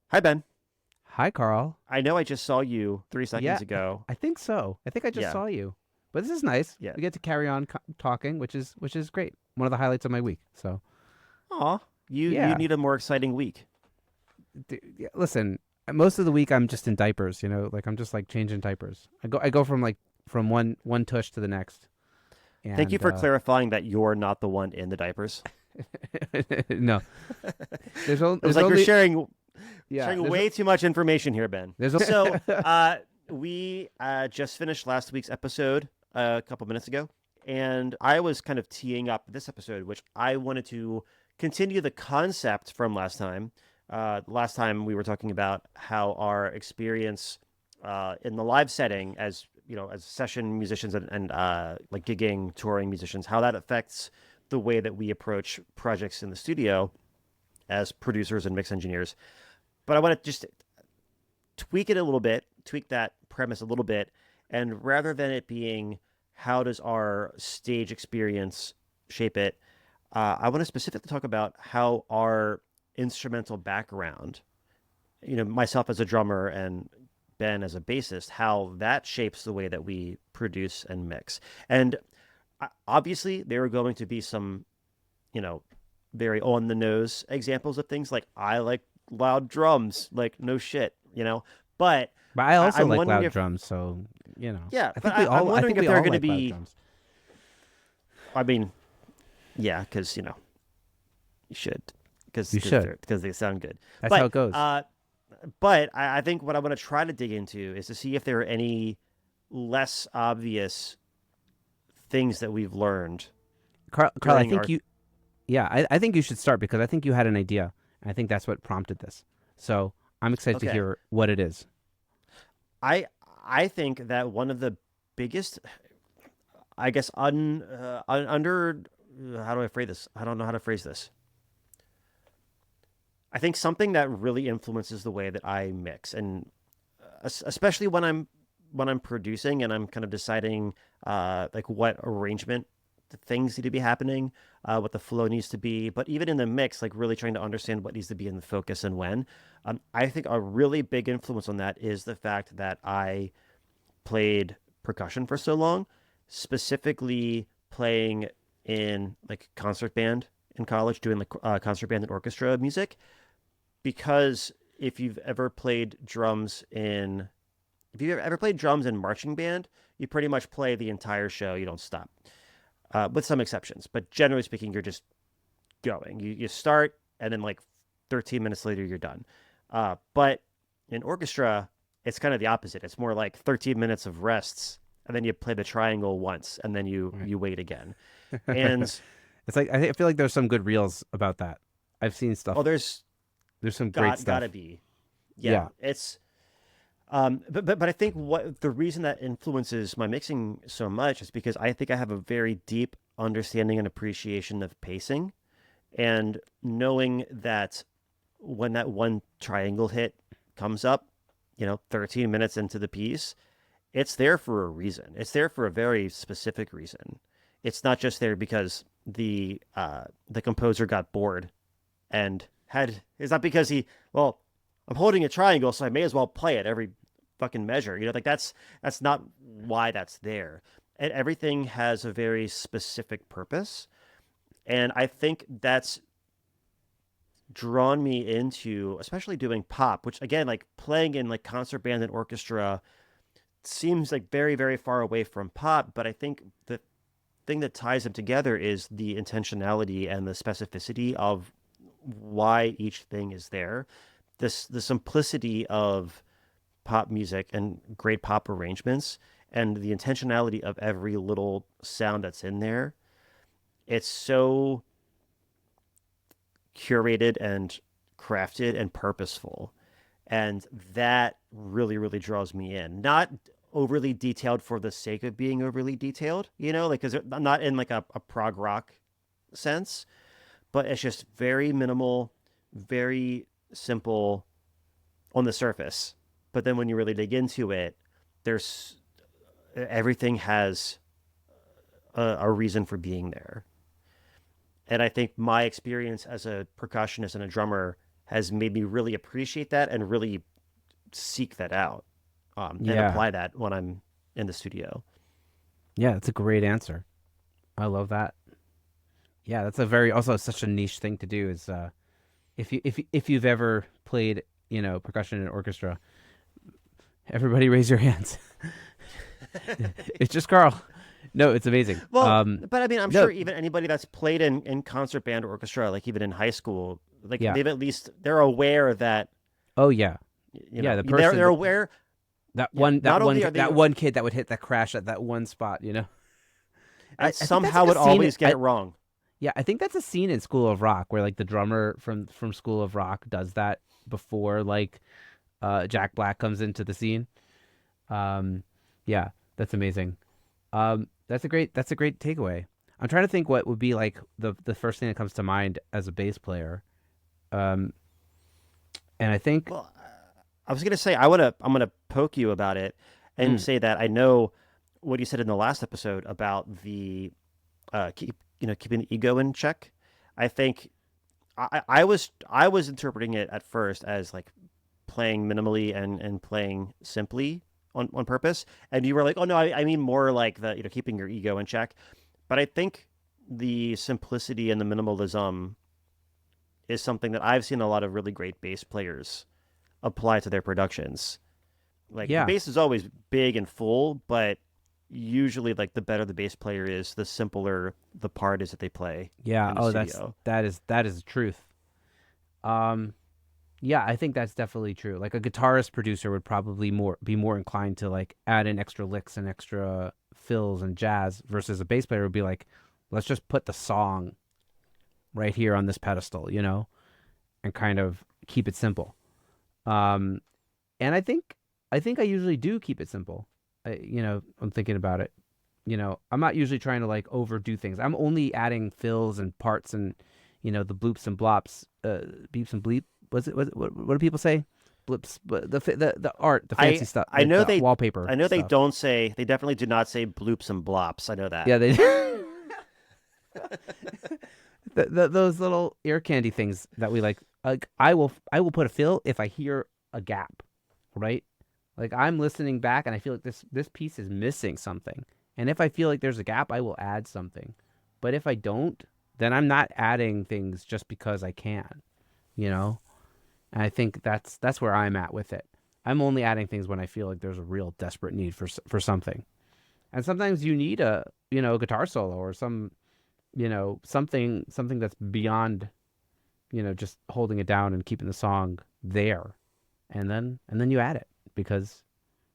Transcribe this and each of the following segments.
Hi, Ben. Hi, Carl. I know I just saw you 3 seconds Yeah, ago. I think so. I think I just Yeah, saw you. But this is nice. yeah. We get to carry on talking, which is great. One of the highlights of my week. So, Aw, you yeah. need a more exciting week. Yeah, listen, most of the week I'm just in diapers, like I'm just like changing diapers. I go from one tush to the next. Thank you And for clarifying that you're not the one in the diapers. no, there's only It was there's like you're only yeah, sharing there's way too much information here, Ben. there's So, we just finished last week's episode a couple minutes ago, and I was kind of teeing up this episode, which I wanted to continue the concept from last time. Last time we were talking about how our experience in the live setting, as you know, as session musicians and like gigging, touring musicians, how that affects the way that we approach projects in the studio as producers and mix engineers. But I want to just tweak it a little bit, tweak that premise a little bit, and rather than it being how does our stage experience shape it, I want to specifically talk about how our instrumental background, myself as a drummer and Ben as a bassist, how that shapes the way that we produce and mix. And obviously, there are going to be some, you know, very on the nose examples of things like I like loud drums, like no shit, But but I also I'm like wondering loud if, drums, so yeah, I but think we I'm all I wondering think if we there are all going to like loud be, drums. I mean, yeah, because you should, You should. because they sound good. That's how But it goes. I think what I want to try to dig into is to see if there are any less obvious things that we've learned Carl, I during think our. you Yeah, I think you should start because I think you had an idea. And I think that's what prompted this. So I'm excited to Okay, hear what it is. I I think that one of the biggest, I guess, under, how do I phrase this? I don't know how to phrase this. I think something that really influences the way that I mix, and especially when I'm producing and I'm kind of deciding like what arrangement the things need to be happening, what the flow needs to be. But even in the mix, like really trying to understand what needs to be in the focus and when. I think a really big influence on that is the fact that I played percussion for so long, specifically playing in like concert band in college, doing like concert band and orchestra music. Because if you've ever played drums in, if you've ever played drums in marching band, you pretty much play the entire show. You don't stop, with some exceptions. But generally speaking, you're just going. You start, and then like 13 minutes later, you're done. But in orchestra, it's kind of the opposite. It's more like 13 minutes of rests, and then you play the triangle once, and then you Right. you wait again. And It's like I feel like there's some good reels about that. I've seen oh, stuff. there's There's some great gotta stuff. be, yeah. Yeah. It's but I think what the reason that influences my mixing so much is because I think I have a very deep understanding and appreciation of pacing, and knowing that when that one triangle hit comes up, 13 minutes into the piece, it's there for a reason. It's there for a very specific reason. It's not just there because the composer got bored and had. It's not because he, well, I'm holding a triangle, so I may as well play it every fucking measure. Like that's not why that's there. And everything has a very specific purpose, and I think that's drawn me into especially doing pop, which again, like playing in like concert band and orchestra seems like very, very far away from pop, but I think the thing that ties them together is the intentionality and the specificity of why each thing is there. The simplicity of pop music and great pop arrangements and the intentionality of every little sound that's in there. It's so curated and crafted and purposeful. And that really, really draws me in. Not overly detailed for the sake of being overly detailed, like, because I'm not in like a prog rock sense, but it's just very minimal, very simple on the surface. But then when you really dig into it, there's everything has a reason for being there. And I think my experience as a percussionist and a drummer has made me really appreciate that and really seek that out, and Yeah. apply that when I'm in the studio. Yeah, that's a great answer. I love that. Yeah, that's a very also such a niche thing to do is if you've ever played, percussion in an orchestra, everybody raise your hands. It's just Carl. No, it's amazing. Well, but I mean, I'm No, sure even anybody that's played in concert band or orchestra, like even in high school, like yeah. they've at least they're aware that Oh yeah. Yeah, the person they're aware. that Yeah, one that not one only are they that one kid that would hit that crash at that one spot. and I think that's somehow like a would scene. always get it wrong. Yeah, I think that's a scene in School of Rock where like the drummer from School of Rock does that before like Jack Black comes into the scene. Um, yeah, that's amazing. That's a great takeaway. I'm trying to think what would be like the first thing that comes to mind as a bass player. Um, and I think Well, I was gonna say I'm gonna poke you about it and mm, say that I know what you said in the last episode about the keeping the ego in check. I think I was interpreting it at first as like playing minimally and playing simply on purpose, and you were like, oh no, I mean more like the keeping your ego in check. But I think the simplicity and the minimalism is something that I've seen a lot of really great bass players apply to their productions. Like the yeah, bass is always big and full, but usually like the better the bass player is, the simpler the part is that they play yeah. in the Oh, studio. that is the truth. Um, yeah, I think that's definitely true. Like a guitarist producer would probably more inclined to like add in extra licks and extra fills and jazz versus a bass player would be like, let's just put the song right here on this pedestal, and kind of keep it simple. Um, and I think I usually do keep it simple. I'm thinking about it. I'm not usually trying to like overdo things. I'm only adding fills and parts and the bloops and blops, beeps and bleep. What do people say? Blips, but the art, the I fancy stuff, I like know the they wallpaper I know they stuff. don't say they definitely do not say bloops and blops. I know that. Yeah, they those little ear candy things that we like. Like I will put a fill if I hear a gap, right? Like I'm listening back and I feel like this piece is missing something. And if I feel like there's a gap, I will add something. But if I don't, then I'm not adding things just because I can, you know? And I think that's where I'm at with it. I'm only adding things when I feel like there's a real desperate need for something. And sometimes you need a guitar solo or something that's beyond, just holding it down and keeping the song there. And then you add it because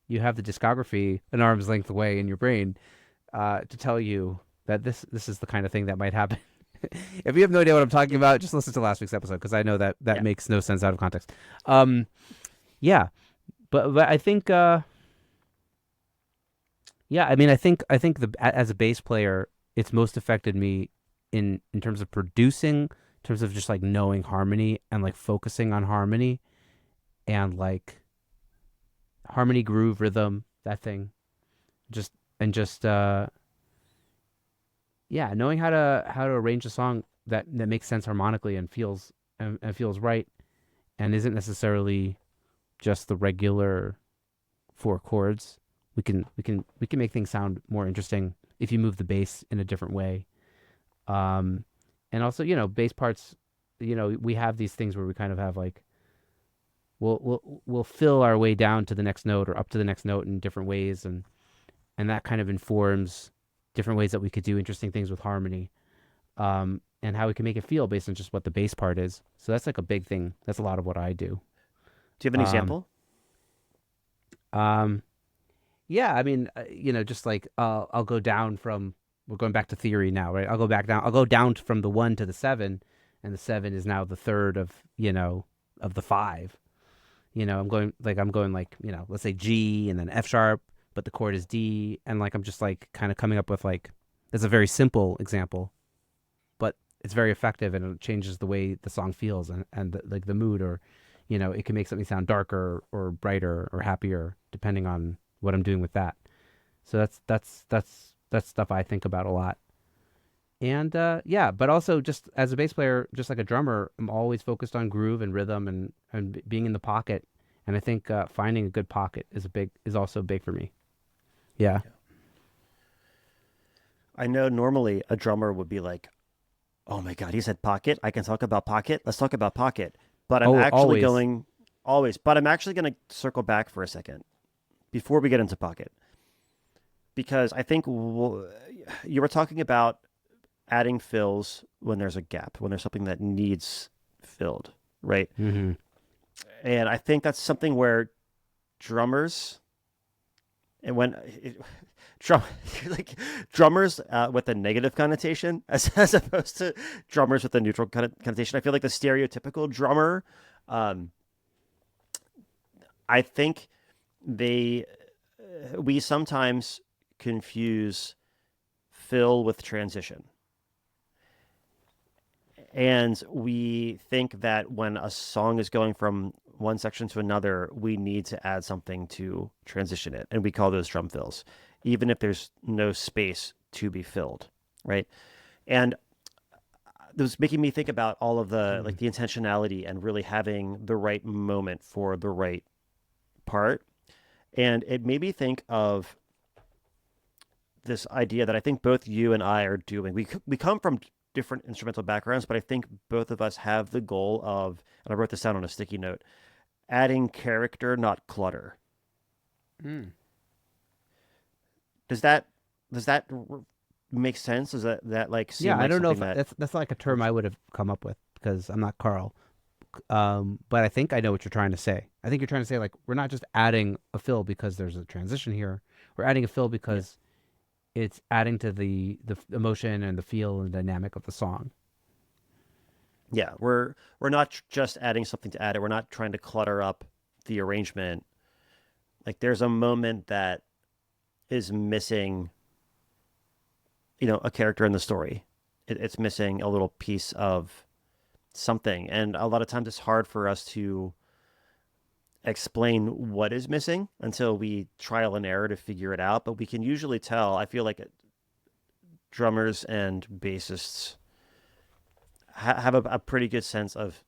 you have the discography an arm's length away in your brain to tell you that this is the kind of thing that might happen. If you have no idea what I'm talking about, just listen to last week's episode because I know that Yeah. makes no sense out of context. Um, yeah, but I think yeah, I mean I think as a bass player, it's most affected me in terms of producing, in terms of just like knowing harmony and like focusing on harmony and like harmony, groove, rhythm, that thing. Just and just yeah, knowing how to arrange a song that makes sense harmonically and feels right and isn't necessarily just the regular four chords. We can make things sound more interesting if you move the bass in a different way. Um, and also, bass parts, we have these things where we kind of have like we'll fill our way down to the next note or up to the next note in different ways and that kind of informs different ways that we could do interesting things with harmony, and how we can make it feel based on just what the bass part is. So that's like a big thing. That's a lot of what I do. Do you have an Um, example? um, yeah, I mean, just like I'll go down from we're going back to theory now, right? I'll go back down. I'll go down from the one to the seven, and the seven is now the third of the five. I'm going like, let's say G and then F sharp, but the chord is D. And like, I'm just like kind of coming up with like, that's a very simple example, but it's very effective and it changes the way the song feels and like the mood or, it can make something sound darker or brighter or happier depending on what I'm doing with that. So that's stuff I think about a lot. And yeah, but also just as a bass player, just like a drummer, I'm always focused on groove and rhythm and being in the pocket. And I think finding a good pocket is also big for me. Yeah. Yeah. I know normally a drummer would be like, "Oh my God, he said pocket. I can talk about pocket. Let's talk about pocket." But I'm Oh, actually always. going always, but I'm actually going to circle back for a second before we get into pocket because I think you were talking about adding fills when there's a gap, when there's something that needs filled, right? Mm-hmm. And I think that's something where drummers and when drum like drummers with a negative connotation as opposed to drummers with a neutral connotation. I feel like the stereotypical drummer, um, I think they we sometimes confuse fill with transition. And we think that when a song is going from one section to another, we need to add something to transition it. And we call those drum fills, even if there's no space to be filled, right? And it was making me think about all of the intentionality and really having the right moment for the right part. And it made me think of this idea that I think both you and I are doing. We come from different instrumental backgrounds, but I think both of us have the goal of, and I wrote this down on a sticky note, adding character, not clutter. Mm. Does that does that make sense? Does that like Yeah, seem I like don't know something if that that's not like a term works? I would have come up with because I'm not Carl. But I think I know what you're trying to say. I think you're trying to say like we're not just adding a fill because there's a transition here. We're adding a fill Yeah, because it's adding to the emotion and the feel and dynamic of the song. yeah. We're not just adding something to add it. We're not trying to clutter up the arrangement. Like there's a moment that is missing, a character in the story. It's missing a little piece of something. And a lot of times it's hard for us to explain what is missing until we trial and error to figure it out. But we can usually tell. I feel like drummers and bassists have a pretty good sense of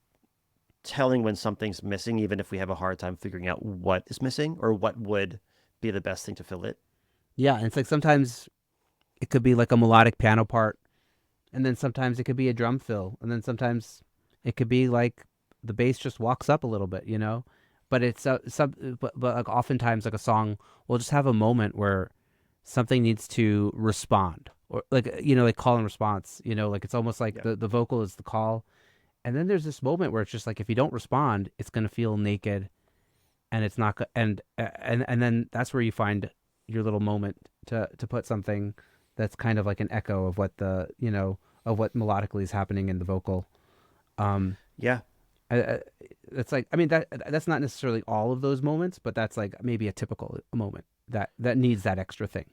telling when something's missing, even if we have a hard time figuring out what is missing or what would be the best thing to fill it. Yeah, and it's like sometimes it could be like a melodic piano part, and then sometimes it could be a drum fill, and then sometimes it could be like the bass just walks up a little bit, you know. But it's but like oftentimes like a song will just have a moment where something needs to respond, or like like call and response, like it's almost like Yeah. the vocal is the call, and then there's this moment where it's just like if you don't respond, it's gonna feel naked, and it's not and then that's where you find your little moment to put something that's kind of like an echo of what the of what melodically is happening in the vocal. um Yeah. it's like, I mean, that's not necessarily all of those moments, but that's like maybe a typical moment that needs that extra thing.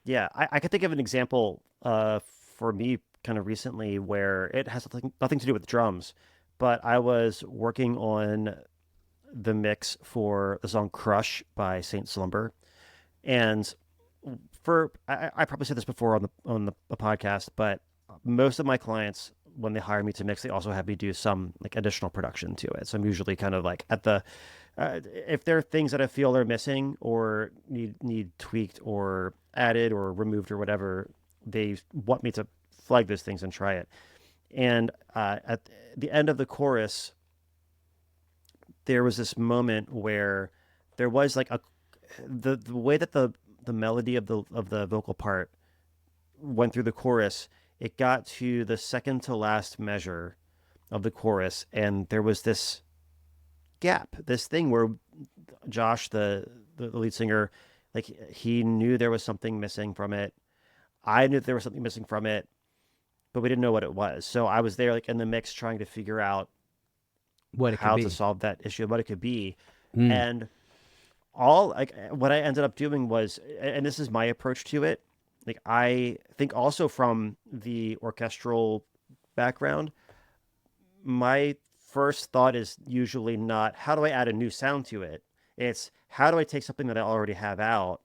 Yeah. I could think of an example for me kind of recently where it has nothing to do with drums, but I was working on the mix for the song Crush by Saint Slumber. And I probably said this before on the podcast, but most of my clients when they hire me to mix, they also have me do some like additional production to it. So I'm usually kind of like at the if there are things that I feel are missing or need tweaked or added or removed or whatever, they want me to flag those things and try it. And at the end of the chorus, there was this moment where there was like the way that the melody of the vocal part went through the chorus, it got to the second to last measure of the chorus, and there was this gap, this thing where Josh, the lead singer, like he knew there was something missing from it. I knew there was something missing from it, but we didn't know what it was. So I was there like in the mix trying to figure out What it could how to be. solve that issue, what it could be. Mm. And all like what I ended up doing was, and this is my approach to it. Like I think also from the orchestral background, my first thought is usually not how do I add a new sound to it. It's how do I take something that I already have out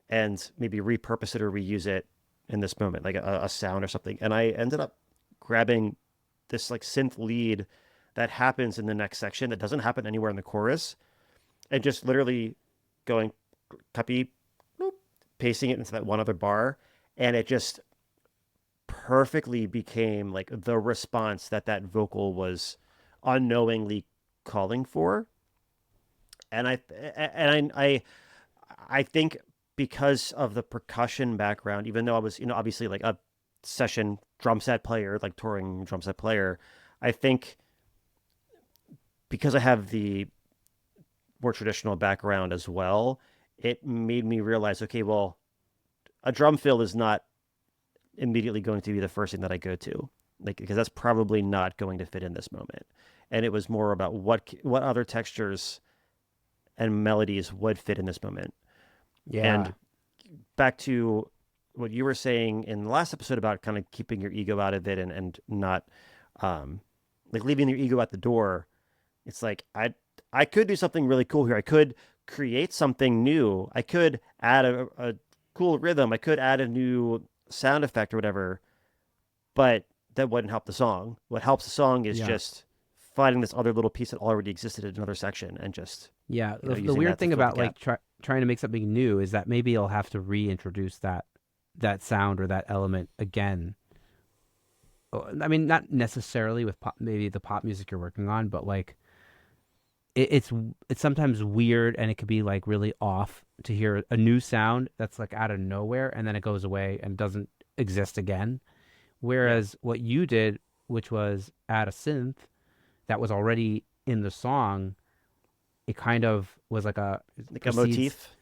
and maybe repurpose it or reuse it in this moment, like a sound or something. And I ended up grabbing this like synth lead that happens in the next section that doesn't happen anywhere in the chorus, and just literally going copy, boop, pasting it into that one other bar, and it just perfectly became like the response that that vocal was unknowingly calling for. And I think because of the percussion background, even though I was, obviously like a session drum set player, like touring drum set player, I think because I have the more traditional background as well, it made me realize, okay, well, a drum fill is not immediately going to be the first thing that I go to, like because that's probably not going to fit in this moment. And it was more about what other textures and melodies would fit in this moment. And Yeah. back to what you were saying in the last episode about kind of keeping your ego out of it and not um like leaving your ego at the door. It's like I could do something really cool here. I could create something new. I could add a cool rhythm. I could add a new sound effect or whatever, but that wouldn't help the song. What helps the song is Yeah. just finding this other little piece that already existed in another section and just, Yeah. The using weird that to thing fill the about gap. like trying to make something new is that maybe you'll have to reintroduce that sound or that element again. I mean, not necessarily with pop, maybe the pop music you're working on, but like it's it's sometimes weird and it could be like really off to hear a new sound that's like out of nowhere and then it goes away and doesn't exist again. Yeah. Whereas what you did, which was add a synth that was already in the song, it kind of was like a Like a precedes. motif.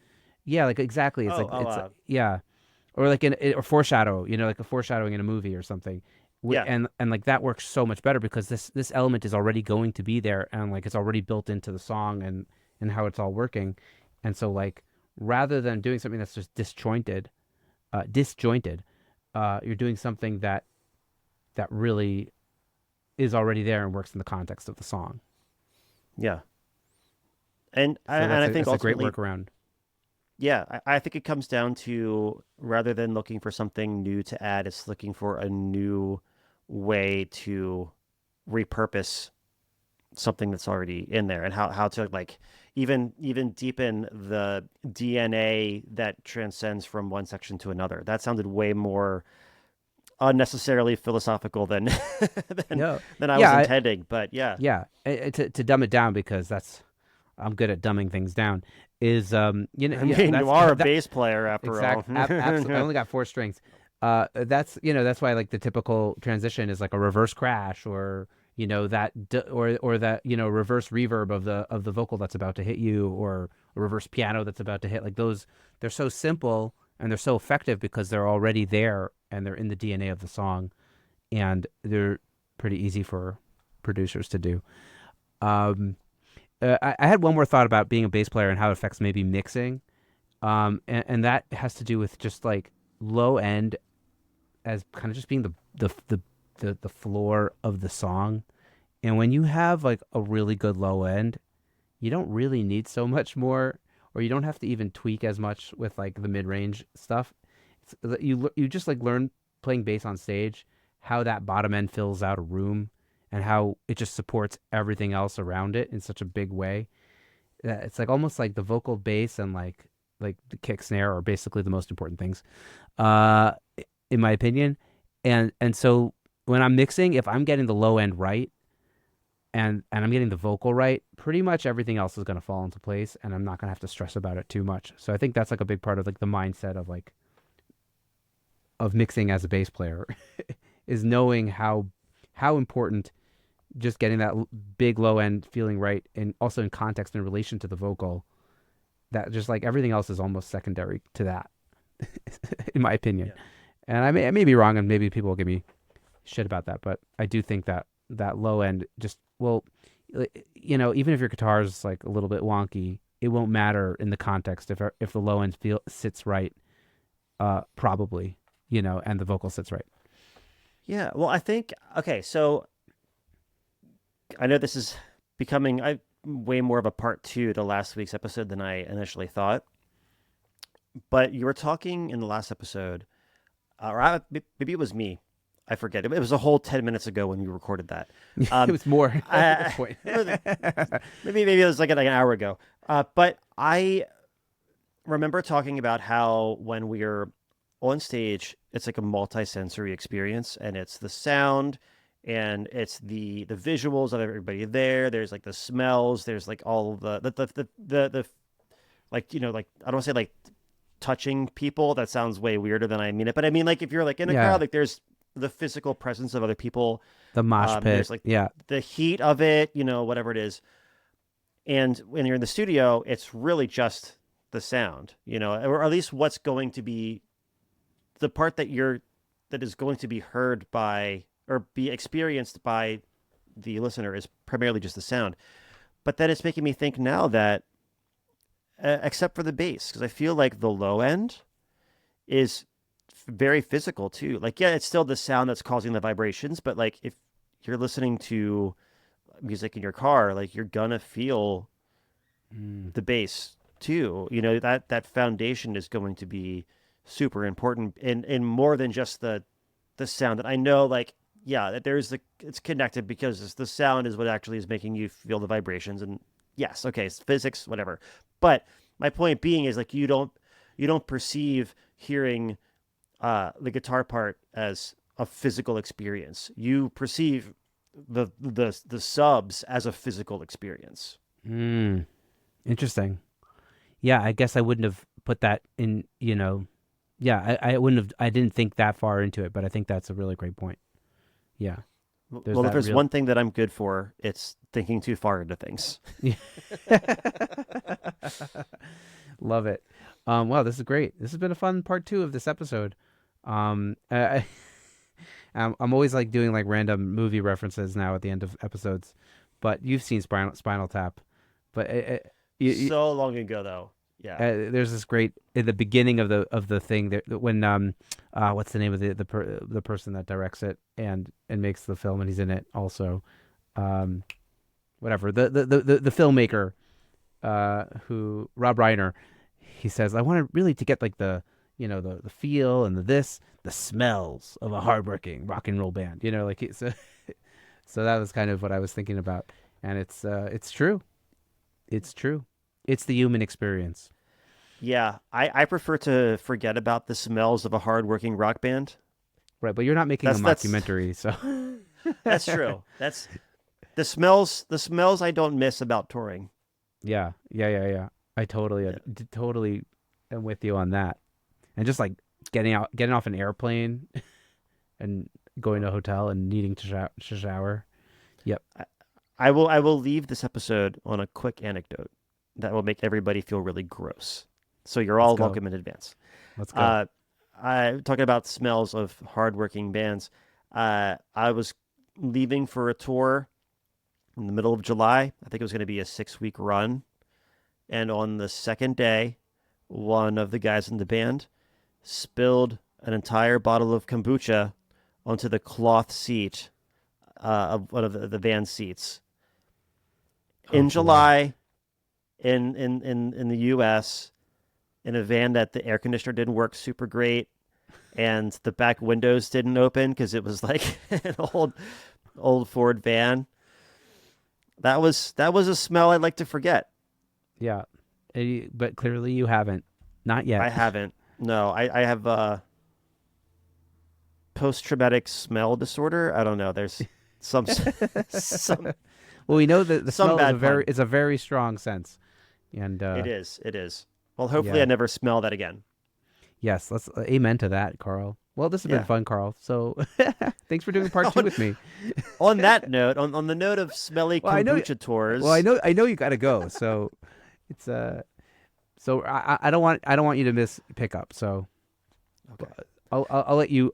Yeah, like exactly. Oh, oh, It's like yeah, or like in or foreshadow, like a foreshadowing in a movie or something. yeah, And like that works so much better because this element is already going to be there and like it's already built into the song and how it's all working. And so like rather than doing something that's just disjointed, you're doing something that really is already there and works in the context of the song. yeah. And So and I think that's a great ultimately, workaround. yeah, I think it comes down to rather than looking for something new to add, it's looking for a new way to repurpose something that's already in there and how to like even deepen the DNA that transcends from one section to another. That sounded way more unnecessarily philosophical than than No, than I was yeah, intending. But yeah, yeah. To dumb it down because that's I'm good at dumbing things down. Is I yeah mean, you that's are a that bass player after all. absolutely. I only got four strings. That's that's why like the typical transition is like a reverse crash or or that reverse reverb of the vocal that's about to hit you or a reverse piano that's about to hit like those. They're so simple and they're so effective because they're already there and they're in the DNA of the song and they're pretty easy for producers to do. Um, I had one more thought about being a bass player and how it affects maybe mixing. And that has to do with just like low end as kind of just being the floor of the song. And when you have like a really good low end, you don't really need so much more, or you don't have to even tweak as much with like the mid range stuff. You just like learn playing bass on stage how that bottom end fills out a room and how it just supports everything else around it in such a big way. It's like almost like the vocal bass and like the kick snare are basically the most important things, uh, in my opinion. And so when I'm mixing, if I'm getting the low end right and I'm getting the vocal right, pretty much everything else is gonna fall into place, and I'm not gonna have to stress about it too much. So I think that's like a big part of like the mindset of like of mixing as a bass player is knowing how important just getting that big low end feeling right and also in context in relation to the vocal that just like everything else is almost secondary to that in my opinion. Yeah. And I may be wrong and maybe people will give me shit about that, but I do think that that low end just well, even if your guitar is like a little bit wonky, it won't matter in the context if the low end sits right, probably, and the vocal sits right. Yeah, well, I think okay. So I know this is becoming way more of a part two to last week's episode than I initially thought. But you were talking in the last episode Maybe it was me. I forget. It was a whole 10 minutes ago when we recorded that. It Um, was more at this I, point. maybe it was like an hour ago. But I remember talking about how when we're on stage, it's like a multi-sensory experience, and it's the sound, and it's the visuals of everybody there. There's like the smells. There's like all of the like like I don't want to say like touching people. That sounds way weirder than I mean it. But I mean like if you're like in a crowd, Yeah, like there's the physical presence of other people. the mosh There's pit. like Yeah. the heat of it, whatever it is. And when you're in the studio, it's really just the sound, or at least what's going to be the part that is going to be heard by or be experienced by the listener is primarily just the sound. But then it's making me think now that except for the bass, because I feel like the low end is very physical too. Like, yeah, it's still the sound that's causing the vibrations, but like if you're listening to music in your car, like you're gonna feel Mm. the bass too. That foundation is going to be super important in more than just the sound. That I know, like, yeah, that it's connected because the sound is what actually is making you feel the vibrations. And yes, okay, it's physics, whatever. But my point being is like you don't perceive hearing the guitar part as a physical experience. You perceive the subs as a physical experience. Mm. Interesting. Yeah, I guess I wouldn't have put that in, yeah, I wouldn't have, I didn't think that far into it, but I think that's a really great point. Yeah, there's Well, if that there's real. one thing that I'm good for, it's thinking too far into things. Yeah. Love it. Wow, this is great. This has been a fun part two of this episode. I, I'm always like doing like random movie references now at the end of episodes, but you've seen Spinal Tap, but So long ago, though. Yeah. there's this great in the beginning of the thing there when what's the name of the person that directs it and makes the film and he's in it also, um whatever the filmmaker, who Rob Reiner, he says, I wanted really to get like the feel and the smells of a hardworking rock and roll band, like so that was kind of what I was thinking about, and it's true. It's true. It's the human experience. Yeah. I prefer to forget about the smells of a hardworking rock band. Right, but you're not making a That's mockumentary, so that's true. That's the smells I don't miss about touring. yeah. I Yeah. totally am with you on that. And just like getting off an airplane and going to a hotel and needing to shower. Yep, I, I will leave this episode on a quick anecdote that will make everybody feel really gross. So you're let's all go. welcome in advance. Let's go. Uh, I talking about smells of hardworking bands. I was leaving for a tour in the middle of July. I think it was going to be a 6 week run. And on the second day, one of the guys in the band spilled an entire bottle of kombucha onto the cloth seat of one of the van seats Oh in boy. July in the U.S. in a van that the air conditioner didn't work super great and the back windows didn't open because it was like an old Ford van. That was a smell I'd like to forget. Yeah. But clearly you haven't. Not I yet. haven't. No, I have post traumatic smell disorder. I don't know. There's some some Well, we know that the some smell is bad pun. a very strong sense. And It is. It is. Well, hopefully I yeah. never smell that again. Yes, let's amen to that, Carl. Well, this has been Yeah. fun, Carl. So thanks for doing part two on, with me. on that note, on the note of smelly Well, I know kombucha tours. I know you got to go. So it's so I don't want you to miss pickup. So Okay. I'll let you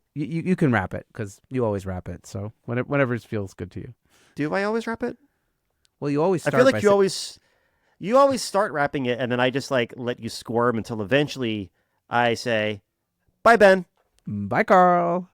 can wrap it because you always wrap it. So whenever it feels good to you. Do I always wrap it? Well, you always I feel start by like you saying always start wrapping it, and then I just like let you squirm until eventually I say, "Bye, Ben." bye, Carl.